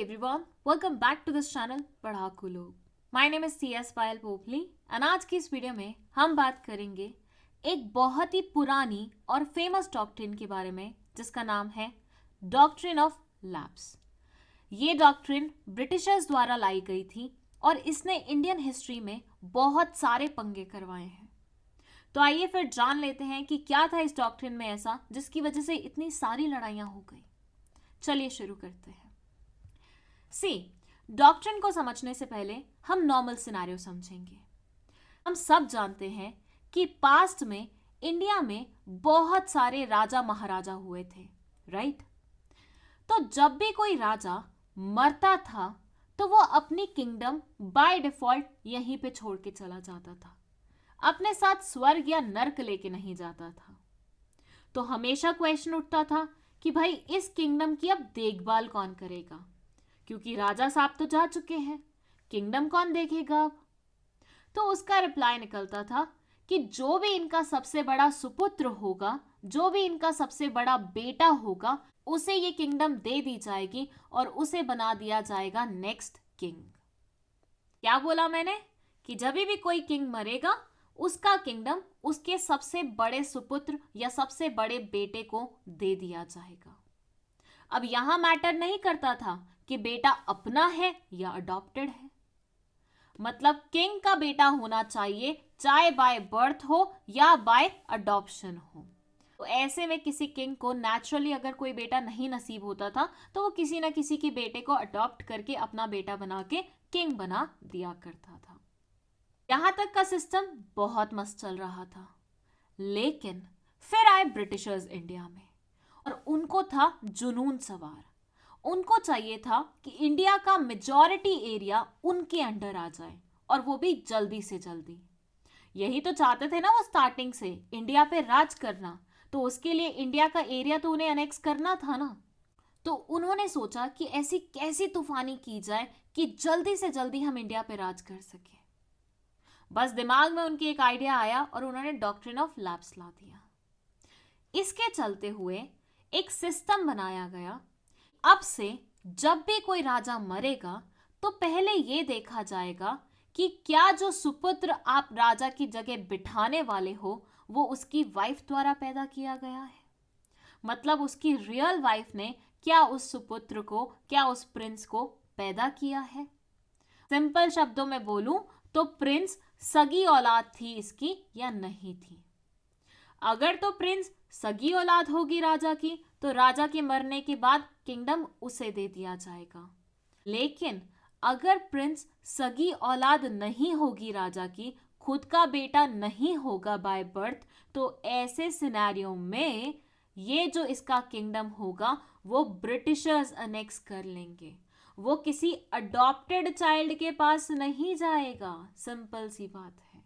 everyone, welcome back to this channel पढ़ाकू लोग। My name is CS Payal Popli and आज की इस वीडियो में हम बात करेंगे एक बहुत ही पुरानी और फेमस डॉक्ट्रिन के बारे में जिसका नाम है डॉक्ट्रिन ऑफ लैप्स। ये डॉक्ट्रिन ब्रिटिशर्स द्वारा लाई गई थी और इसने इंडियन हिस्ट्री में बहुत सारे पंगे करवाए हैं। तो आइए फिर जान लेते हैं कि क्या था इस डॉक्ट्रिन में ऐसा जिसकी वजह से इतनी सारी लड़ाइयां हो गई। चलिए शुरू करते हैं। डॉक्ट्रिन को समझने से पहले हम नॉर्मल सिनेरियो समझेंगे। हम सब जानते हैं कि पास्ट में इंडिया में बहुत सारे राजा महाराजा हुए थे, राइट? तो जब भी कोई राजा मरता था तो वो अपनी किंगडम बाय डिफॉल्ट यहीं पे छोड़ के चला जाता था, अपने साथ स्वर्ग या नर्क लेके नहीं जाता था। तो हमेशा क्वेश्चन उठता था कि भाई इस किंगडम की अब देखभाल कौन करेगा, क्योंकि राजा साहब तो जा चुके हैं, किंगडम कौन देखेगा अब? तो उसका रिप्लाई निकलता था कि जो भी इनका सबसे बड़ा सुपुत्र होगा, जो भी इनका सबसे बड़ा बेटा होगा, उसे ये किंगडम दे दी जाएगी और उसे बना दिया जाएगा नेक्स्ट किंग। क्या बोला मैंने? कि जब भी कोई किंग मरेगा उसका किंगडम उसके सबसे बड़े सुपुत्र या सबसे बड़े बेटे को दे दिया जाएगा। अब यहां मैटर नहीं करता था कि बेटा अपना है या अडॉप्टेड है, मतलब किंग का बेटा होना चाहिए, चाहे बाय बर्थ हो या बाय अडॉप्शन हो। तो ऐसे में किसी किंग को नेचुरली अगर कोई बेटा नहीं नसीब होता था तो वो किसी न किसी के बेटे को अडॉप्ट करके अपना बेटा बना के किंग बना दिया करता था। यहां तक का सिस्टम बहुत मस्त चल रहा था, लेकिन फिर आए ब्रिटिशर्स इंडिया में और उनको था जुनून सवार। उनको चाहिए था कि इंडिया का मेजॉरिटी एरिया उनके अंडर आ जाए और वो भी जल्दी से जल्दी। यही तो चाहते थे ना वो स्टार्टिंग से, इंडिया पे राज करना। तो उसके लिए इंडिया का एरिया तो उन्हें अनेक्स करना था ना। तो उन्होंने सोचा कि ऐसी कैसी तूफानी की जाए कि जल्दी से जल्दी हम इंडिया पे राज कर सके। बस दिमाग में उनके एक आइडिया आया और उन्होंने डॉक्ट्रिन ऑफ लैप्स ला दिया। इसके चलते हुए एक सिस्टम बनाया गया। अब से जब भी कोई राजा मरेगा तो पहले ये देखा जाएगा कि क्या जो सुपुत्र आप राजा की जगह बिठाने वाले हो वो उसकी वाइफ द्वारा पैदा किया गया है, मतलब उसकी रियल वाइफ ने क्या उस सुपुत्र को, क्या उस प्रिंस को पैदा किया है। सिंपल शब्दों में बोलूं तो प्रिंस सगी औलाद थी इसकी या नहीं थी। अगर तो प्रिंस सगी औलाद होगी राजा की तो राजा के मरने के बाद किंगडम उसे दे दिया जाएगा। लेकिन अगर प्रिंस सगी औलाद नहीं होगी राजा की, खुद का बेटा नहीं होगा बाय बर्थ, तो ऐसे सिनेरियो में ये जो इसका किंगडम होगा वो ब्रिटिशर्स अनेक्स कर लेंगे। वो किसी अडॉप्टेड चाइल्ड के पास नहीं जाएगा। सिंपल सी बात है।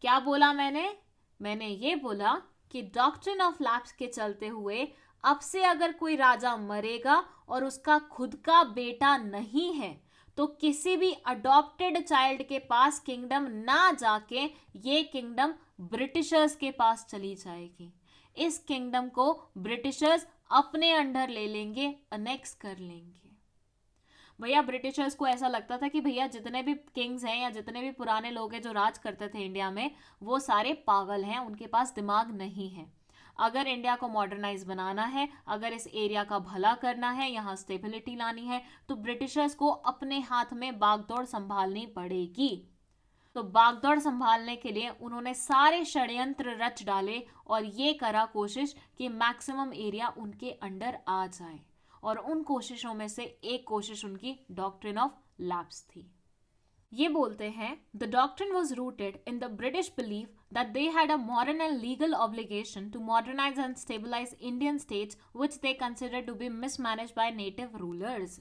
क्या बोला मैंने ये बोला कि डॉक्ट्रिन ऑफ लैप्स के चलते हुए अब से अगर कोई राजा मरेगा और उसका खुद का बेटा नहीं है तो किसी भी अडॉप्टेड चाइल्ड के पास किंगडम ना जाके ये किंगडम ब्रिटिशर्स के पास चली जाएगी। इस किंगडम को ब्रिटिशर्स अपने अंडर ले लेंगे, अनेक्स कर लेंगे। भैया ब्रिटिशर्स को ऐसा लगता था कि भैया जितने भी किंग्स हैं या जितने भी पुराने लोग हैं जो राज करते थे इंडिया में, वो सारे पागल हैं, उनके पास दिमाग नहीं है। अगर इंडिया को मॉडर्नाइज बनाना है, अगर इस एरिया का भला करना है, यहाँ स्टेबिलिटी लानी है, तो ब्रिटिशर्स को अपने हाथ में बागडोर संभालनी पड़ेगी। तो बागडोर संभालने के लिए उन्होंने सारे षड्यंत्र रच डाले और ये करा कोशिश कि मैक्सिमम एरिया उनके अंडर आ जाए। और उन कोशिशों में से एक कोशिश उनकी डॉक्ट्रिन ऑफ लैप्स थी। ये बोलते हैं the doctrine was rooted in the British belief that they had a moral and legal obligation to modernise and stabilise Indian states which they consider to be mismanaged by native rulers.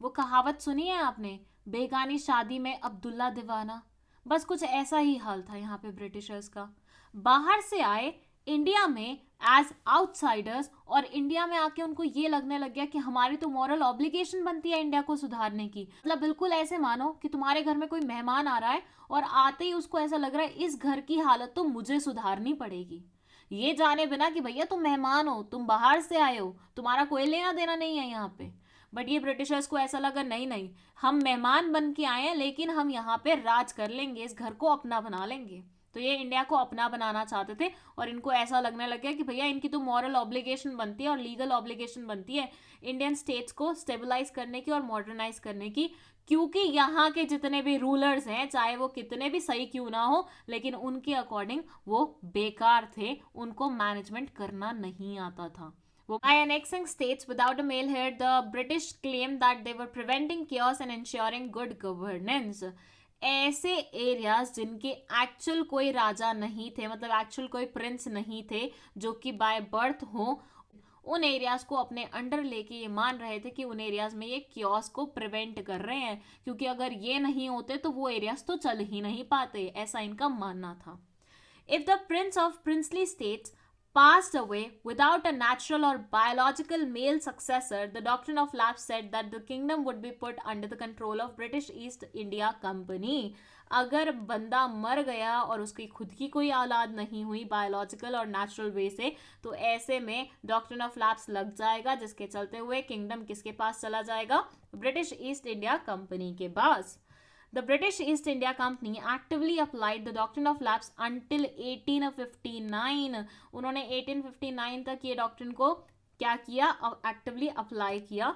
वो कहावत सुनी है आपने, बेगानी शादी में अब्दुल्ला दीवाना? बस कुछ ऐसा ही हाल था यहाँ पे ब्रिटिशर्स का। बाहर से आए इंडिया में एज आउटसाइडर्स और इंडिया में आके उनको ये लगने लग गया कि हमारी तो मॉरल ऑब्लिगेशन बनती है इंडिया को सुधारने की। मतलब बिल्कुल ऐसे मानो कि तुम्हारे घर में कोई मेहमान आ रहा है और आते ही उसको ऐसा लग रहा है इस घर की हालत तो मुझे सुधारनी पड़ेगी, ये जाने बिना कि भैया तुम मेहमान हो, तुम बाहर से आए हो, तुम्हारा कोई लेना देना नहीं है यहाँ पे। बट ये ब्रिटिशर्स को ऐसा लगा नहीं नहीं, हम मेहमान बन के आए हैं लेकिन हम यहाँ पे राज कर लेंगे, इस घर को अपना बना लेंगे। तो ये इंडिया को अपना बनाना चाहते थे और इनको ऐसा लगने लग गया कि भैया इनकी तो मॉरल ऑब्लिगेशन बनती है और लीगल ऑब्लिगेशन बनती है इंडियन स्टेट्स को स्टेबलाइज करने की और मॉडर्नाइज करने की, क्योंकि यहाँ के जितने भी रूलर्स हैं चाहे वो कितने भी सही क्यों ना हो लेकिन उनके अकॉर्डिंग वो बेकार थे, उनको मैनेजमेंट करना नहीं आता था। By annexing states without a male heir, the British claimed that they were preventing chaos and ensuring good governance. ऐसे एरियाज जिनके एक्चुअल कोई राजा नहीं थे, मतलब एक्चुअल कोई प्रिंस नहीं थे जो कि बाय बर्थ हो, उन एरियाज को अपने अंडर लेके ये मान रहे थे कि उन एरियाज में ये क्योस को प्रिवेंट कर रहे हैं, क्योंकि अगर ये नहीं होते तो वो एरियाज तो चल ही नहीं पाते, ऐसा इनका मानना था। If the Prince of princely states passed away without a natural or biological male successor, the doctrine of lapse said that the kingdom would be put under the control of British East India Company. अगर बंदा मर गया और उसकी खुद की कोई औलाद नहीं हुई बायोलॉजिकल और नेचुरल वे से, तो ऐसे में डॉक्ट्रिन ऑफ लैप्स लग जाएगा, जिसके चलते हुए किंगडम किसके पास चला जाएगा? ब्रिटिश ईस्ट इंडिया कंपनी के पास। The British East India Company actively applied the doctrine of lapse until 1859. उन्होंने 1859 तक ये डॉक्ट्रिन को क्या किया? एक्टिवली अप्लाई किया।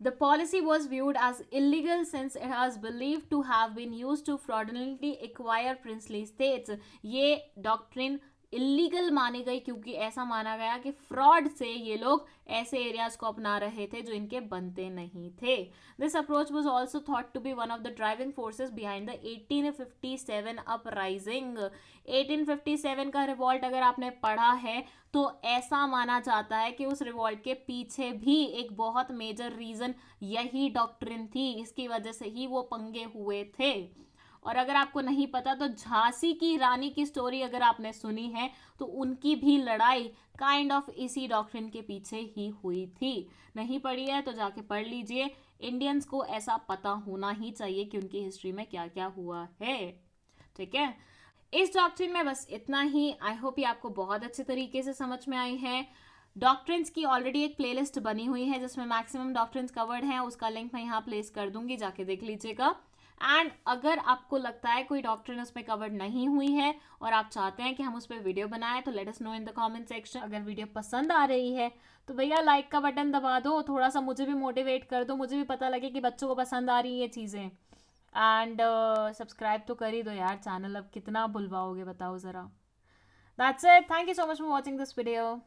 The policy was viewed as illegal since it was believed to have been used to fraudulently acquire princely states. ये doctrine illegal मानी गई क्योंकि ऐसा माना गया कि फ्रॉड से ये लोग ऐसे एरियाज को अपना रहे थे जो इनके बनते नहीं थे। This approach was also thought to be one of the driving forces behind the 1857 uprising. 1857 का रिवॉल्ट अगर आपने पढ़ा है तो ऐसा माना जाता है कि उस रिवॉल्ट के पीछे भी एक बहुत मेजर रीजन यही डॉक्ट्रिन थी, इसकी वजह से ही वो पंगे हुए थे। और अगर आपको नहीं पता तो झांसी की रानी की स्टोरी अगर आपने सुनी है तो उनकी भी लड़ाई काइंड ऑफ इसी डॉक्ट्रिन के पीछे ही हुई थी। नहीं पढ़ी है तो जाके पढ़ लीजिए, इंडियंस को ऐसा पता होना ही चाहिए कि उनकी हिस्ट्री में क्या क्या हुआ है। ठीक है, इस डॉक्ट्रिन में बस इतना ही। आई होप ये आपको बहुत अच्छे तरीके से समझ में आई है। डॉक्ट्रिन्स की ऑलरेडी एक प्लेलिस्ट बनी हुई है जिसमें मैक्सिमम डॉक्ट्रिन्स कवर्ड हैं, उसका लिंक मैं यहाँ प्लेस कर दूंगी, जाके देख लीजिएगा। एंड अगर आपको लगता है कोई डॉक्ट्रिन उसमें कवर्ड नहीं हुई है और आप चाहते हैं कि हम उस पर वीडियो बनाएं तो let us know in the comment section. अगर वीडियो पसंद आ रही है तो भैया लाइक का बटन दबा दो, थोड़ा सा मुझे भी मोटिवेट कर दो, मुझे भी पता लगे कि बच्चों को पसंद आ रही है ये चीज़ें। एंड सब्सक्राइब तो कर ही दो यार चैनल, अब कितना बुलवाओगे बताओ ज़रा। That's it, thank you so much for watching this video.